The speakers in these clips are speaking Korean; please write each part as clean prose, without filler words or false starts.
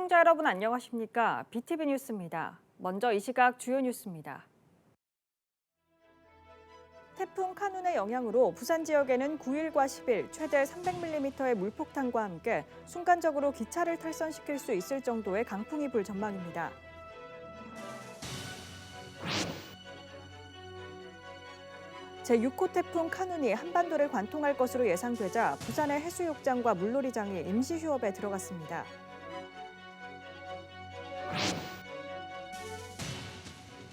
시청자 여러분 안녕하십니까? BTV 뉴스입니다. 먼저 이 시각 주요 뉴스입니다. 태풍 카눈의 영향으로 부산 지역에는 9일과 10일 최대 300mm의 물폭탄과 함께 순간적으로 기차를 탈선시킬 수 있을 정도의 강풍이 불 전망입니다. 제6호 태풍 카눈이 한반도를 관통할 것으로 예상되자 부산의 해수욕장과 물놀이장이 임시 휴업에 들어갔습니다.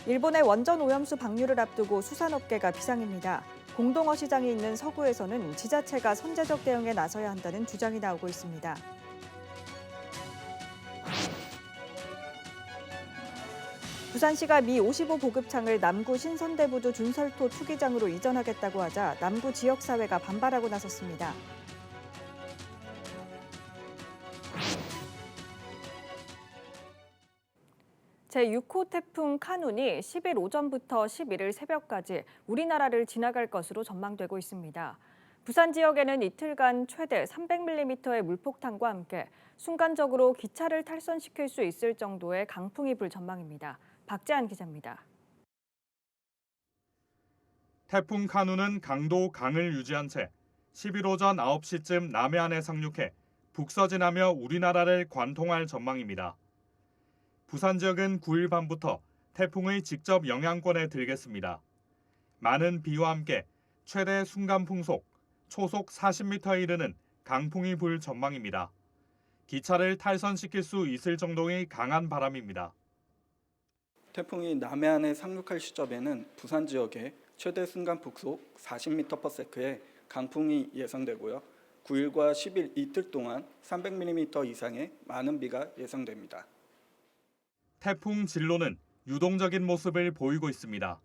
일본의 원전 오염수 방류를 앞두고 수산업계가 비상입니다. 공동어 시장이 있는 서구에서는 지자체가 선제적 대응에 나서야 한다는 주장이 나오고 있습니다. 부산시가 미 55 보급창을 남구 신선대부두 준설토 투기장으로 이전하겠다고 하자 남구 지역사회가 반발하고 나섰습니다. 제6호 태풍 카눈이 10일 오전부터 11일 새벽까지 우리나라를 지나갈 것으로 전망되고 있습니다. 부산 지역에는 이틀간 최대 300mm의 물폭탄과 함께 순간적으로 기차를 탈선시킬 수 있을 정도의 강풍이 불 전망입니다. 박재한 기자입니다. 태풍 카눈은 강도 강을 유지한 채 10일 오전 9시쯤 남해안에 상륙해 북서진하며 우리나라를 관통할 전망입니다. 부산 지역은 9일 밤부터 태풍의 직접 영향권에 들겠습니다. 많은 비와 함께 최대 순간풍속, 초속 40m에 이르는 강풍이 불 전망입니다. 기차를 탈선시킬 수 있을 정도의 강한 바람입니다. 태풍이 남해안에 상륙할 시점에는 부산 지역에 최대 순간풍속 40m/s의 강풍이 예상되고요. 9일과 10일 이틀 동안 300mm 이상의 많은 비가 예상됩니다. 태풍 진로는 유동적인 모습을 보이고 있습니다.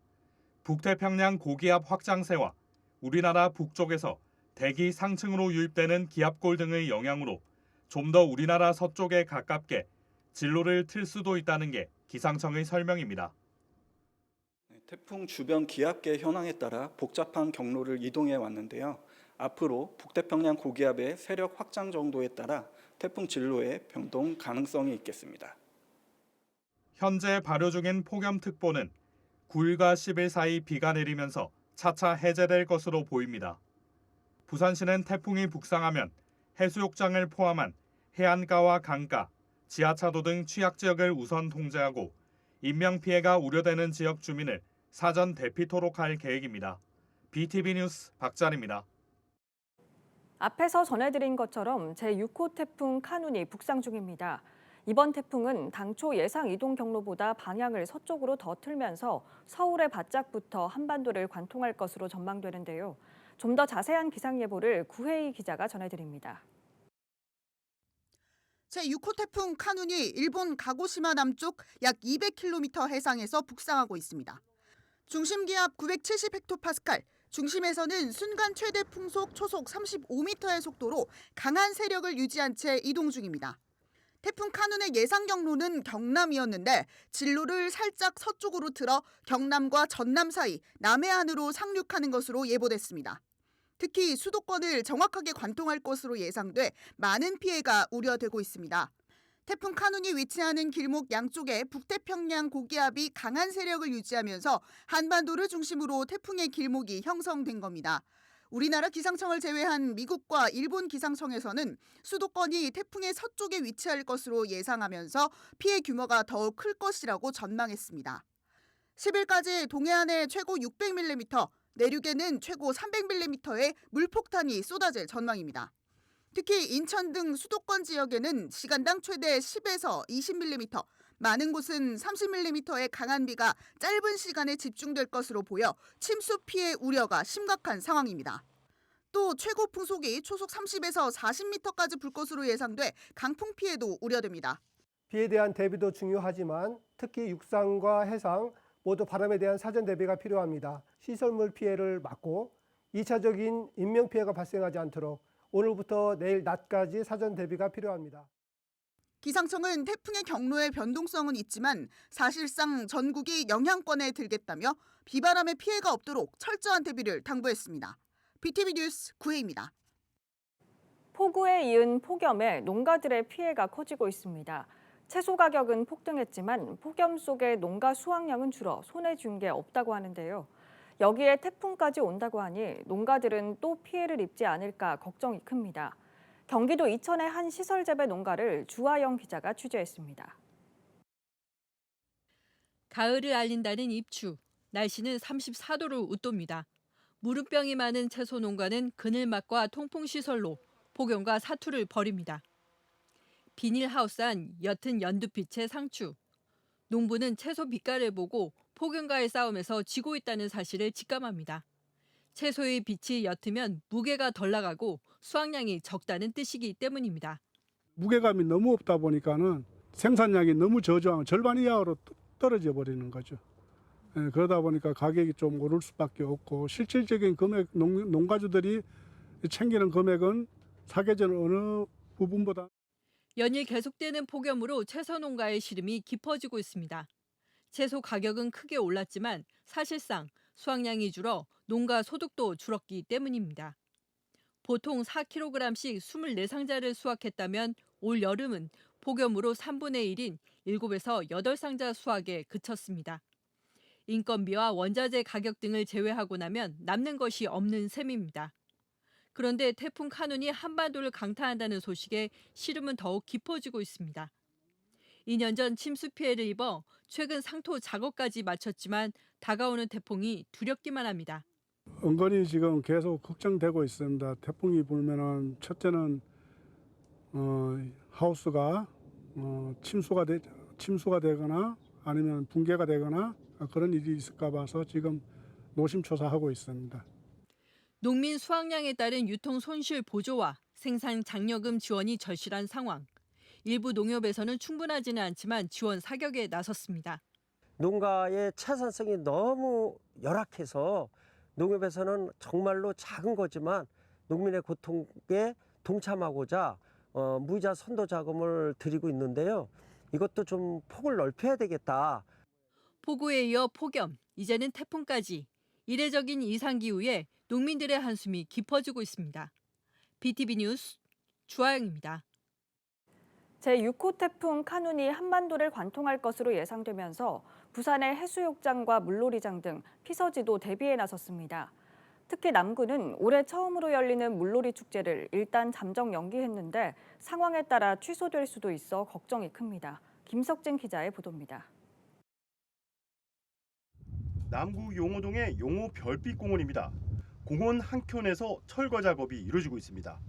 북태평양 고기압 확장세와 우리나라 북쪽에서 대기 상층으로 유입되는 기압골 등의 영향으로 좀 더 우리나라 서쪽에 가깝게 진로를 틀 수도 있다는 게 기상청의 설명입니다. 태풍 주변 기압계 현황에 따라 복잡한 경로를 이동해 왔는데요. 앞으로 북태평양 고기압의 세력 확장 정도에 따라 태풍 진로의 변동 가능성이 있겠습니다. 현재 발효 중인 폭염특보는 9일과 10일 사이 비가 내리면서 차차 해제될 것으로 보입니다. 부산시는 태풍이 북상하면 해수욕장을 포함한 해안가와 강가, 지하차도 등 취약지역을 우선 통제하고 인명피해가 우려되는 지역 주민을 사전 대피토록 할 계획입니다. BTV 뉴스 박찬입니다. 앞에서 전해드린 것처럼 제6호 태풍 카눈이 북상 중입니다. 이번 태풍은 당초 예상 이동 경로보다 방향을 서쪽으로 더 틀면서 서울의 바짝부터 한반도를 관통할 것으로 전망되는데요. 좀 더 자세한 기상 예보를 구혜희 기자가 전해드립니다. 제6호 태풍 카눈이 일본 가고시마 남쪽 약 200km 해상에서 북상하고 있습니다. 중심 기압 970헥토파스칼, 중심에서는 순간 최대 풍속 초속 35m의 속도로 강한 세력을 유지한 채 이동 중입니다. 태풍 카눈의 예상 경로는 경남이었는데 진로를 살짝 서쪽으로 틀어 경남과 전남 사이 남해안으로 상륙하는 것으로 예보됐습니다. 특히 수도권을 정확하게 관통할 것으로 예상돼 많은 피해가 우려되고 있습니다. 태풍 카눈이 위치하는 길목 양쪽에 북태평양 고기압이 강한 세력을 유지하면서 한반도를 중심으로 태풍의 길목이 형성된 겁니다. 우리나라 기상청을 제외한 미국과 일본 기상청에서는 수도권이 태풍의 서쪽에 위치할 것으로 예상하면서 피해 규모가 더욱 클 것이라고 전망했습니다. 10일까지 동해안에 최고 600mm, 내륙에는 최고 300mm의 물폭탄이 쏟아질 전망입니다. 특히 인천 등 수도권 지역에는 시간당 최대 10에서 20mm, 많은 곳은 30mm의 강한 비가 짧은 시간에 집중될 것으로 보여 침수 피해 우려가 심각한 상황입니다. 또 최고 풍속이 초속 30에서 40m까지 불 것으로 예상돼 강풍 피해도 우려됩니다. 비에 대한 대비도 중요하지만 특히 육상과 해상 모두 바람에 대한 사전 대비가 필요합니다. 시설물 피해를 막고 2차적인 인명피해가 발생하지 않도록 오늘부터 내일 낮까지 사전 대비가 필요합니다. 기상청은 태풍의 경로의 변동성은 있지만 사실상 전국이 영향권에 들겠다며 비바람의 피해가 없도록 철저한 대비를 당부했습니다. BTV 뉴스 구혜입니다. 폭우에 이은 폭염에 농가들의 피해가 커지고 있습니다. 채소 가격은 폭등했지만 폭염 속에 농가 수확량은 줄어 손에 쥔 게 없다고 하는데요. 여기에 태풍까지 온다고 하니 농가들은 또 피해를 입지 않을까 걱정이 큽니다. 경기도 이천의 한 시설 재배 농가를 주하영 기자가 취재했습니다. 가을을 알린다는 입추, 날씨는 34도를 웃돕니다. 무름병이 많은 채소 농가는 그늘막과 통풍시설로 폭염과 사투를 벌입니다. 비닐하우스 안 옅은 연두빛의 상추. 농부는 채소 빛깔을 보고 폭염과의 싸움에서 지고 있다는 사실을 직감합니다. 채소의 빛이 옅으면 무게가 덜 나가고 수확량이 적다는 뜻이기 때문입니다. 무게감이 너무 없다 보니까는 생산량이 너무 저조한 절반 이하로 떨어져 버리는 거죠. 그러다 보니까 가격이 좀 오를 수밖에 없고 실질적인 금액 농가주들이 챙기는 금액은 사계절 어느 부분보다 연일 계속되는 폭염으로 채소 농가의 시름이 깊어지고 있습니다. 채소 가격은 크게 올랐지만 사실상 수확량이 줄어 농가 소득도 줄었기 때문입니다. 보통 4kg씩 24상자를 수확했다면 올 여름은 폭염으로 3분의 1인 7에서 8상자 수확에 그쳤습니다. 인건비와 원자재 가격 등을 제외하고 나면 남는 것이 없는 셈입니다. 그런데 태풍 카눈이 한반도를 강타한다는 소식에 시름은 더욱 깊어지고 있습니다. 2년 전 침수 피해를 입어 최근 상토 작업까지 마쳤지만 다가오는 태풍이 두렵기만 합니다. 은근히 지금 계속 걱정되고 있습니다. 태풍이 불면은 첫째는 하우스가 침수가 되거나 아니면 붕괴가 되거나 그런 일이 있을까 봐서 지금 노심초사하고 있습니다. 농민 수확량에 따른 유통 손실 보조와 생산 장려금 지원이 절실한 상황. 일부 농협에서는 충분하지는 않지만 지원 사격에 나섰습니다. 농가의 채산성이 너무 열악해서 농협에서는 정말로 작은 거지만 농민의 고통에 동참하고자 무이자 선도 자금을 드리고 있는데요. 이것도 좀 폭을 넓혀야 되겠다. 폭우에 이어 폭염, 이제는 태풍까지. 이례적인 이상기후에 농민들의 한숨이 깊어지고 있습니다. BTV 뉴스 주하영입니다. 제6호 태풍 카눈이 한반도를 관통할 것으로 예상되면서 부산의 해수욕장과 물놀이장 등 피서지도 대비에 나섰습니다. 특히 남구는 올해 처음으로 열리는 물놀이 축제를 일단 잠정 연기했는데 상황에 따라 취소될 수도 있어 걱정이 큽니다. 김석진 기자의 보도입니다. 남구 용호동의 용호 별빛공원입니다. 공원 한켠에서 철거 작업이 이루어지고 있습니다.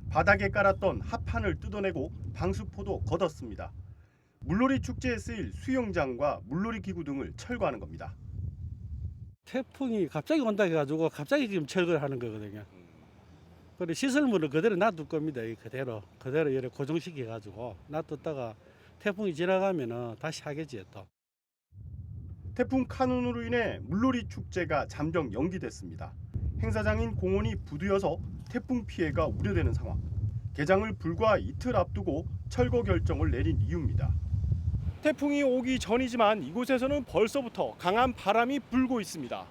바닥에 깔았던 합판을 뜯어내고 방수포도 걷었습니다. 물놀이 축제에 쓰일 수영장과 물놀이 기구 등을 철거하는 겁니다. 태풍이 갑자기 온다 해가지고 갑자기 지금 철거를 하는 거거든요. 그리고 시설물을 그대로 놔둘 겁니다. 그대로 이렇게 고정시켜가지고 놔뒀다가 태풍이 지나가면은 다시 하겠지 또. 태풍 카눈으로 인해 물놀이 축제가 잠정 연기됐습니다. 행사장인 공원이 부두여서 태풍 피해가 우려되는 상황. 개장을 불과 이틀 앞두고 철거 결정을 내린 이유입니다. 태풍이 오기 전이지만 이곳에서는 벌써부터 강한 바람이 불고 있습니다.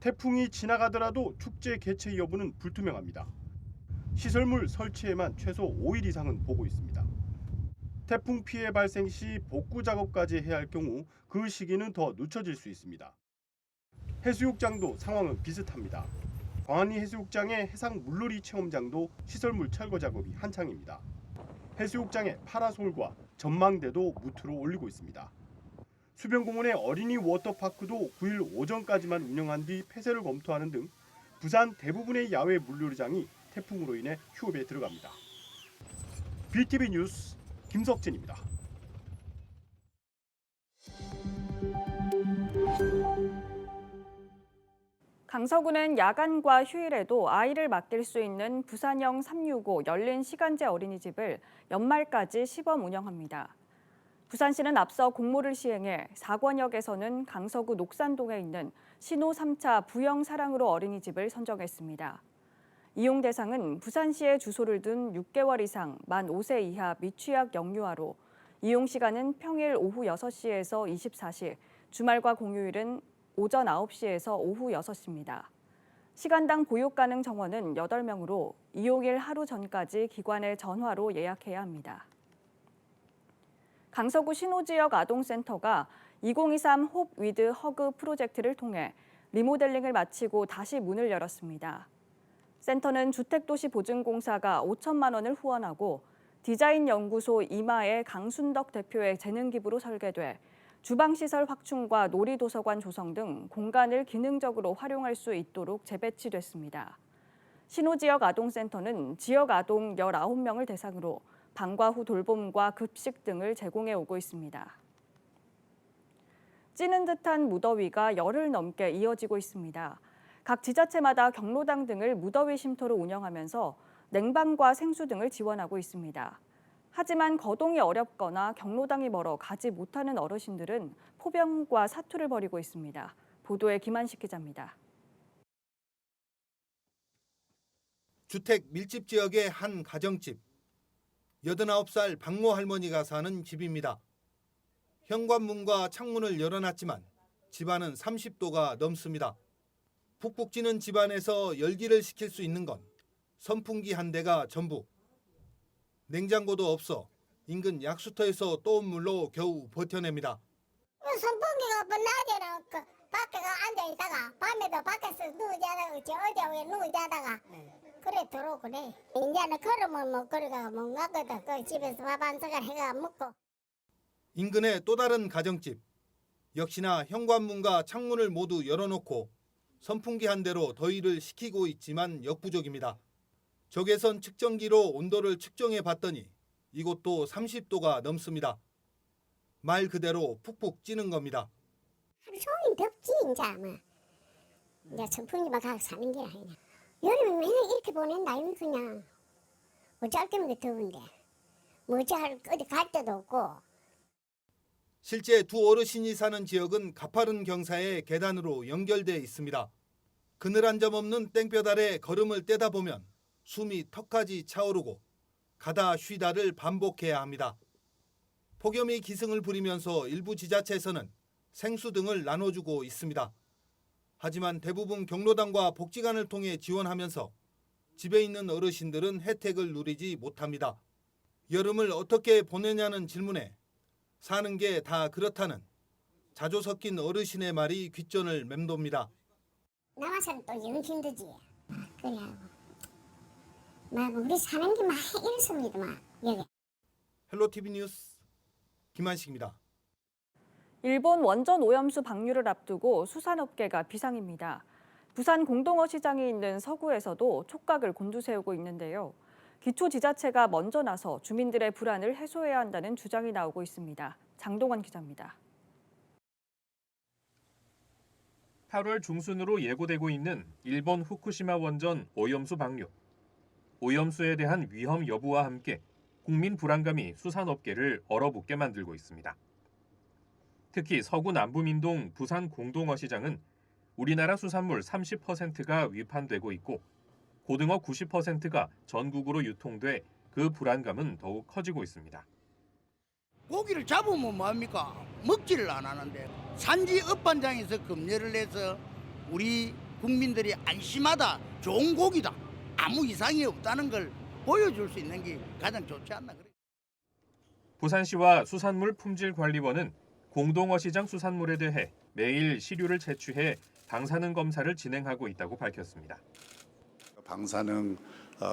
태풍이 지나가더라도 축제 개최 여부는 불투명합니다. 시설물 설치에만 최소 5일 이상은 보고 있습니다. 태풍 피해 발생 시 복구 작업까지 해야 할 경우 그 시기는 더 늦춰질 수 있습니다. 해수욕장도 상황은 비슷합니다. 광안리 해수욕장의 해상 물놀이 체험장도 시설물 철거 작업이 한창입니다. 해수욕장의 파라솔과 전망대도 무트로 올리고 있습니다. 수변공원의 어린이 워터파크도 9일 오전까지만 운영한 뒤 폐쇄를 검토하는 등 부산 대부분의 야외 물놀이장이 태풍으로 인해 휴업에 들어갑니다. BTV 뉴스 김석진입니다. 강서구는 야간과 휴일에도 아이를 맡길 수 있는 부산형 365 열린 시간제 어린이집을 연말까지 시범 운영합니다. 부산시는 앞서 공모를 시행해 사권역에서는 강서구 녹산동에 있는 신호 3차 부영 사랑으로 어린이집을 선정했습니다. 이용 대상은 부산시에 주소를 둔 6개월 이상 만 5세 이하 미취학 영유아로 이용 시간은 평일 오후 6시에서 24시, 주말과 공휴일은 오전 9시에서 오후 6시입니다. 시간당 보육 가능 정원은 8명으로 이용일 하루 전까지 기관에 전화로 예약해야 합니다. 강서구 신호지역 아동센터가 2023 홉 위드 허그 프로젝트를 통해 리모델링을 마치고 다시 문을 열었습니다. 센터는 주택도시보증공사가 5천만 원을 후원하고 디자인연구소 이마의 강순덕 대표의 재능기부로 설계돼 주방시설 확충과 놀이도서관 조성 등 공간을 기능적으로 활용할 수 있도록 재배치됐습니다. 신호지역 아동센터는 지역 아동 19명을 대상으로 방과 후 돌봄과 급식 등을 제공해 오고 있습니다. 찌는 듯한 무더위가 열흘 넘게 이어지고 있습니다. 각 지자체마다 경로당 등을 무더위 쉼터로 운영하면서 냉방과 생수 등을 지원하고 있습니다. 하지만 거동이 어렵거나 경로당이 멀어 가지 못하는 어르신들은 포병과 사투를 벌이고 있습니다. 보도에 김한식 기자입니다. 주택 밀집 지역의 한 가정집. 89살 박모 할머니가 사는 집입니다. 현관문과 창문을 열어놨지만 집안은 30도가 넘습니다. 푹푹 찌는 집안에서 열기를 식힐 수 있는 건 선풍기 한 대가 전부. 냉장고도 없어 인근 약수터에서 떠온 물로 겨우 버텨냅니다. 선풍기가 낮에는 밖에 앉아있다가 밤에도 밖에서 누워자다가 어제 누워자다가 그래 들어오고 그래. 이제는 걸으면 뭐 그래가 못 가거든. 그 집에서 밥 한 숟갈 해가 먹고. 인근의 또 다른 가정집. 역시나 현관문과 창문을 모두 열어놓고 선풍기 한 대로 더위를 식히고 있지만 역부족입니다. 적외선 측정기로 온도를 측정해 봤더니 이곳도 30도가 넘습니다. 말 그대로 푹푹 찌는 겁니다. 하루 종일 덥지 이제 뭐. 이제 선풍기만 가서 사는 게 아니냐. 여름에 맨날 이렇게 보낸다 이거 그냥. 어쩔 때문에 더운데. 뭐 어디 갈 데도 없고. 실제 두 어르신이 사는 지역은 가파른 경사의 계단으로 연결돼 있습니다. 그늘 한 점 없는 땡볕 아래 걸음을 떼다 보면 숨이 턱까지 차오르고 가다 쉬다를 반복해야 합니다. 폭염이 기승을 부리면서 일부 지자체에서는 생수 등을 나눠주고 있습니다. 하지만 대부분 경로당과 복지관을 통해 지원하면서 집에 있는 어르신들은 혜택을 누리지 못합니다. 여름을 어떻게 보내냐는 질문에 사는 게 다 그렇다는 자조 섞인 어르신의 말이 귓전을 맴돕니다. 남아서는 또 영 힘들지. 그래. 막 우리 사는 게 막 이렇습니다. 막 여기. 헬로티비 뉴스 김한식입니다. 일본 원전 오염수 방류를 앞두고 수산업계가 비상입니다. 부산 공동어 시장이 있는 서구에서도 촉각을 곤두세우고 있는데요. 기초지자체가 먼저 나서 주민들의 불안을 해소해야 한다는 주장이 나오고 있습니다. 장동원 기자입니다. 8월 중순으로 예고되고 있는 일본 후쿠시마 원전 오염수 방류. 오염수에 대한 위험 여부와 함께 국민 불안감이 수산업계를 얼어붙게 만들고 있습니다. 특히 서구 남부민동 부산 공동어 시장은 우리나라 수산물 30%가 위판되고 있고 고등어 90%가 전국으로 유통돼 그 불안감은 더욱 커지고 있습니다. 고기를 잡으면 뭐합니까? 먹지를 안 하는데 산지 읍반장에서 검열을 해서 우리 국민들이 안심하다, 좋은 고기다, 아무 이상이 없다는 걸 보여줄 수 있는 게 가장 좋지 않나 그래요. 부산시와 수산물품질관리원은 공동어 시장 수산물에 대해 매일 시류를 채취해 방사능 검사를 진행하고 있다고 밝혔습니다. 방사능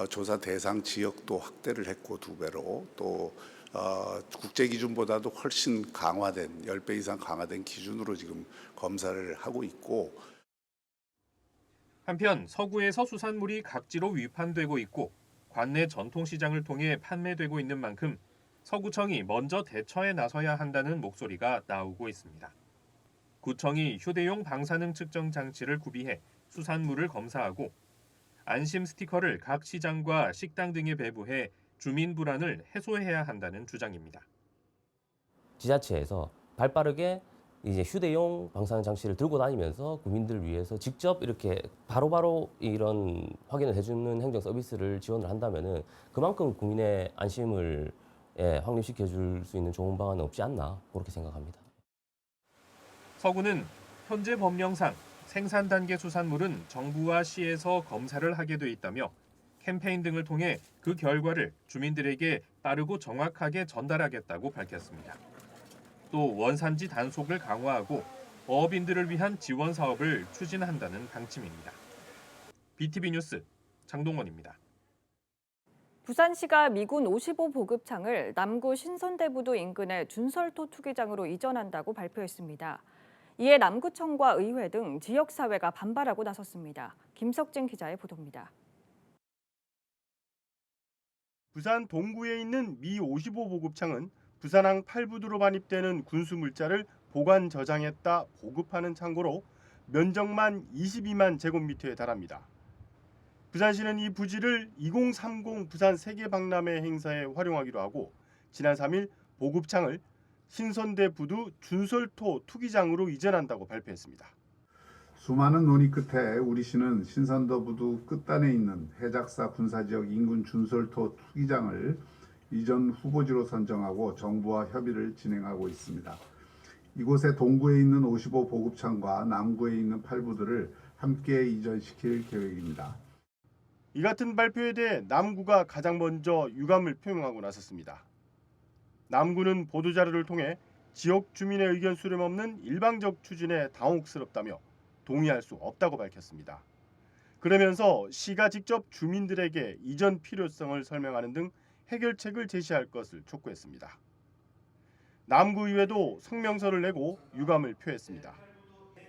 조사 대상 지역도 확대를 했고 2배로 또 국제 기준보다도 훨씬 강화된 10배 이상 강화된 기준으로 지금 검사를 하고 있고 한편 서구에서 수산물이 각지로 위판되고 있고 관내 전통시장을 통해 판매되고 있는 만큼 서구청이 먼저 대처에 나서야 한다는 목소리가 나오고 있습니다. 구청이 휴대용 방사능 측정 장치를 구비해 수산물을 검사하고 안심 스티커를 각 시장과 식당 등에 배부해 주민 불안을 해소해야 한다는 주장입니다. 지자체에서 발빠르게 이제 휴대용 방사능 장치를 들고 다니면서 국민들을 위해서 직접 이렇게 바로바로 이런 확인을 해주는 행정 서비스를 지원을 한다면은 그만큼 국민의 안심을 확립시켜 줄 수 있는 좋은 방안은 없지 않나 그렇게 생각합니다. 서구는 현재 법령상 생산 단계 수산물은 정부와 시에서 검사를 하게 돼 있다며 캠페인 등을 통해 그 결과를 주민들에게 빠르고 정확하게 전달하겠다고 밝혔습니다. 또 원산지 단속을 강화하고 어업인들을 위한 지원 사업을 추진한다는 방침입니다. BTV 뉴스 장동원입니다. 부산시가 미군 55 보급창을 남구 신선대부두 인근의 준설토 투기장으로 이전한다고 발표했습니다. 이에 남구청과 의회 등 지역사회가 반발하고 나섰습니다. 김석진 기자의 보도입니다. 부산 동구에 있는 미 55 보급창은 부산항 8부두로 반입되는 군수물자를 보관 저장했다 보급하는 창고로 면적만 22만 제곱미터에 달합니다. 부산시는 이 부지를 2030 부산 세계박람회 행사에 활용하기로 하고 지난 3일 보급창을 신선대 부두 준설토 투기장으로 이전한다고 발표했습니다. 수많은 논의 끝에 우리 시는 신선도 부두 끝단에 있는 해작사 군사지역 인근 준설토 투기장을 이전 후보지로 선정하고 정부와 협의를 진행하고 있습니다. 이곳에 동구에 있는 55 보급창과 남구에 있는 8부두를 함께 이전시킬 계획입니다. 이 같은 발표에 대해 남구가 가장 먼저 유감을 표명하고 나섰습니다. 남구는 보도자료를 통해 지역 주민의 의견 수렴 없는 일방적 추진에 당혹스럽다며 동의할 수 없다고 밝혔습니다. 그러면서 시가 직접 주민들에게 이전 필요성을 설명하는 등 해결책을 제시할 것을 촉구했습니다. 남구의회도 성명서를 내고 유감을 표했습니다.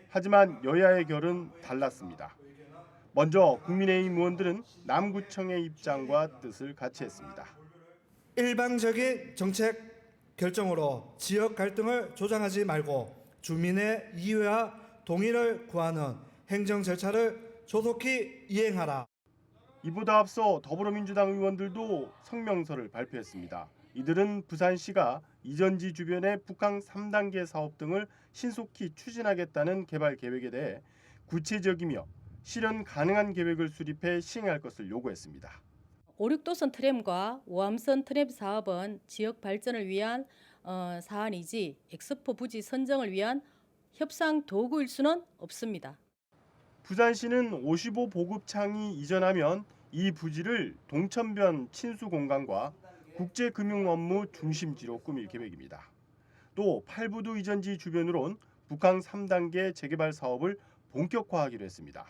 하지만 여야의 결은 달랐습니다. 먼저 국민의힘 의원들은 남구청의 입장과 뜻을 같이 했습니다. 일방적인 정책 결정으로 지역 갈등을 조장하지 말고 주민의 이해와 동의를 구하는 행정 절차를 조속히 이행하라. 이보다 앞서 더불어민주당 의원들도 성명서를 발표했습니다. 이들은 부산시가 이전지 주변의 북항 3단계 사업 등을 신속히 추진하겠다는 개발 계획에 대해 구체적이며 실현 가능한 계획을 수립해 시행할 것을 요구했습니다. 5, 6도선 트램과 5함선 트램 사업은 지역 발전을 위한 사안이지 엑스포 부지 선정을 위한 협상 도구일 수는 없습니다. 부산시는 55 보급창이 이전하면 이 부지를 동천변 친수 공간과 국제금융 업무 중심지로 꾸밀 계획입니다. 또 8부두 이전지 주변으론 북항 3단계 재개발 사업을 본격화하기로 했습니다.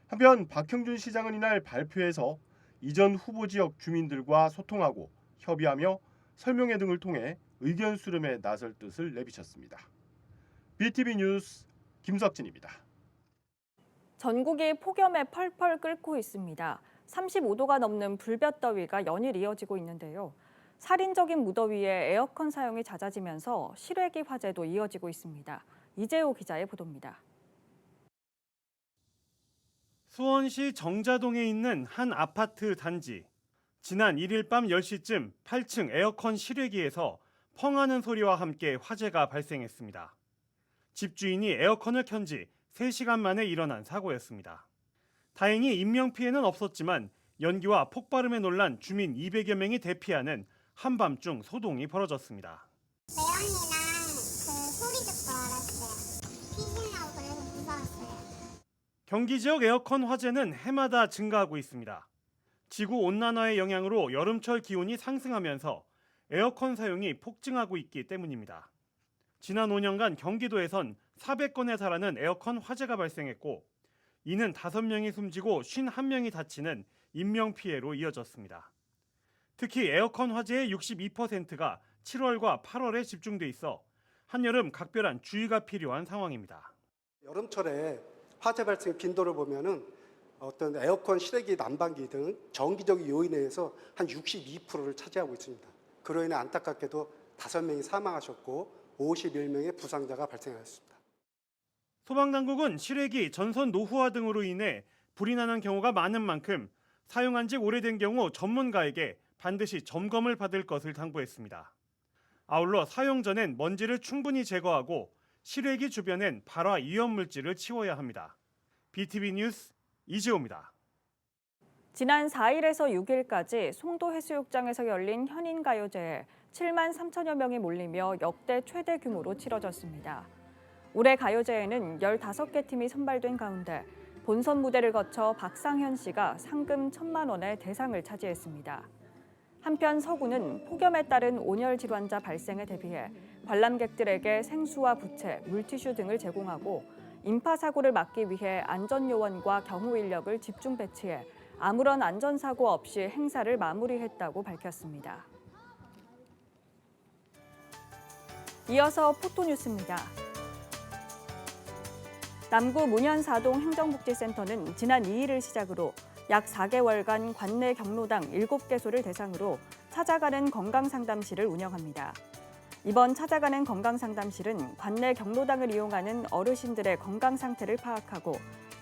한편 박형준 시장은 이날 발표에서 이전 후보 지역 주민들과 소통하고 협의하며 설명회 등을 통해 의견 수렴에 나설 뜻을 내비쳤습니다. BTV 뉴스 김석진입니다. 전국이 폭염에 펄펄 끓고 있습니다. 35도가 넘는 불볕더위가 연일 이어지고 있는데요. 살인적인 무더위에 에어컨 사용이 잦아지면서 실외기 화재도 이어지고 있습니다. 이재호 기자의 보도입니다. 수원시 정자동에 있는 한 아파트 단지. 지난 1일 밤 10시쯤 8층 에어컨 실외기에서 펑하는 소리와 함께 화재가 발생했습니다. 집주인이 에어컨을 켠 지 3시간 만에 일어난 사고였습니다. 다행히 인명피해는 없었지만 연기와 폭발음에 놀란 주민 200여 명이 대피하는 한밤중 소동이 벌어졌습니다. 배양이랑 소리 듣고 알았어요. 피신하고 그래서 무서웠어요. 경기 지역 에어컨 화재는 해마다 증가하고 있습니다. 지구 온난화의 영향으로 여름철 기온이 상승하면서 에어컨 사용이 폭증하고 있기 때문입니다. 지난 5년간 경기도에선 400건에 달하는 에어컨 화재가 발생했고 이는 5명이 숨지고 51명이 다치는 인명피해로 이어졌습니다. 특히 에어컨 화재의 62%가 7월과 8월에 집중돼 있어 한여름 각별한 주의가 필요한 상황입니다. 여름철에 화재 발생 빈도를 보면은 어떤 에어컨 실외기 난방기 등 정기적 요인에 의해서 한 62%를 차지하고 있습니다. 그로 인해 안타깝게도 5명이 사망하셨고 51명의 부상자가 발생하였습니다. 소방당국은 실외기 전선 노후화 등으로 인해 불이 나는 경우가 많은 만큼 사용한 지 오래된 경우 전문가에게 반드시 점검을 받을 것을 당부했습니다. 아울러 사용 전엔 먼지를 충분히 제거하고 실외기 주변엔 발화 위험 물질을 치워야 합니다. BTV 뉴스 이재호입니다. 지난 4일에서 6일까지 송도 해수욕장에서 열린 현인가요제에 7만 3천여 명이 몰리며 역대 최대 규모로 치러졌습니다. 올해 가요제에는 15개 팀이 선발된 가운데 본선 무대를 거쳐 박상현 씨가 상금 1,000만 원의 대상을 차지했습니다. 한편 서구는 폭염에 따른 온열 질환자 발생에 대비해 관람객들에게 생수와 부채, 물티슈 등을 제공하고 인파 사고를 막기 위해 안전요원과 경호 인력을 집중 배치해 아무런 안전사고 없이 행사를 마무리했다고 밝혔습니다. 이어서 포토뉴스입니다. 남구 문현사동 행정복지센터는 지난 2일을 시작으로 약 4개월간 관내 경로당 7개소를 대상으로 찾아가는 건강상담실을 운영합니다. 이번 찾아가는 건강상담실은 관내 경로당을 이용하는 어르신들의 건강 상태를 파악하고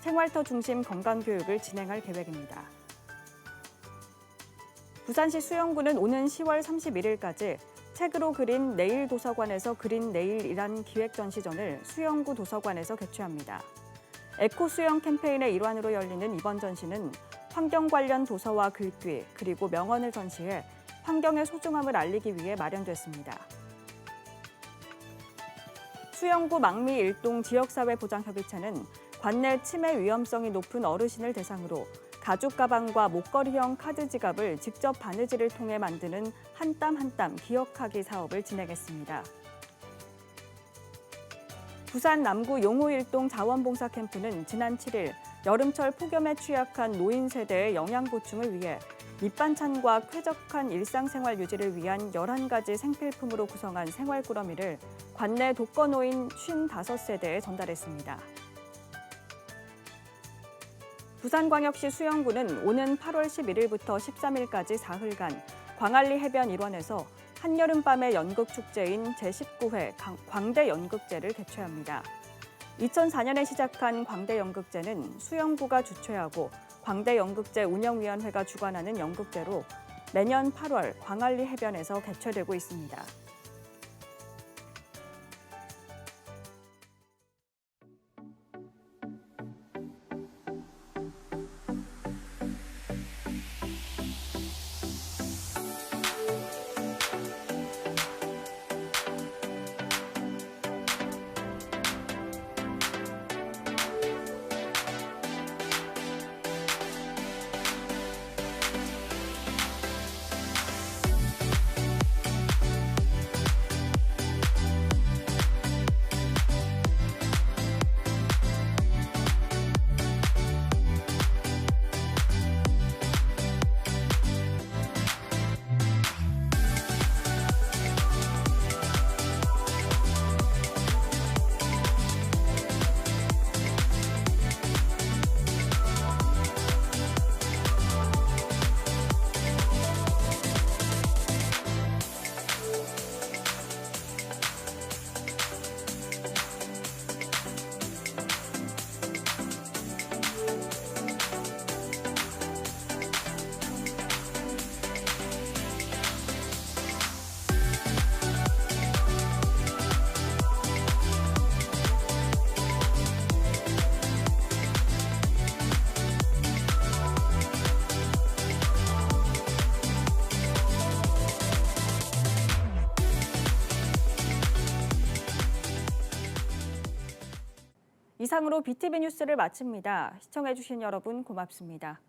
생활터 중심 건강교육을 진행할 계획입니다. 부산시 수영구는 오는 10월 31일까지 책으로 그린 내일 도서관에서 그린 내일이란 기획 전시전을 수영구 도서관에서 개최합니다. 에코 수영 캠페인의 일환으로 열리는 이번 전시는 환경 관련 도서와 글귀 그리고 명언을 전시해 환경의 소중함을 알리기 위해 마련됐습니다. 수영구 망미 일동 지역사회보장협의체는 관내 치매 위험성이 높은 어르신을 대상으로 가죽 가방과 목걸이형 카드 지갑을 직접 바느질을 통해 만드는 한 땀 한 땀 기억하기 사업을 진행했습니다. 부산 남구 용호일동 자원봉사 캠프는 지난 7일 여름철 폭염에 취약한 노인 세대의 영양 보충을 위해 밑반찬과 쾌적한 일상생활 유지를 위한 11가지 생필품으로 구성한 생활 꾸러미를 관내 독거노인 55세대에 전달했습니다. 부산광역시 수영구는 오는 8월 11일부터 13일까지 사흘간 광안리 해변 일원에서 한여름밤의 연극축제인 제19회 광대연극제를 개최합니다. 2004년에 시작한 광대연극제는 수영구가 주최하고 광대연극제 운영위원회가 주관하는 연극제로 매년 8월 광안리 해변에서 개최되고 있습니다. 이상으로 BTV 뉴스를 마칩니다. 시청해주신 여러분 고맙습니다.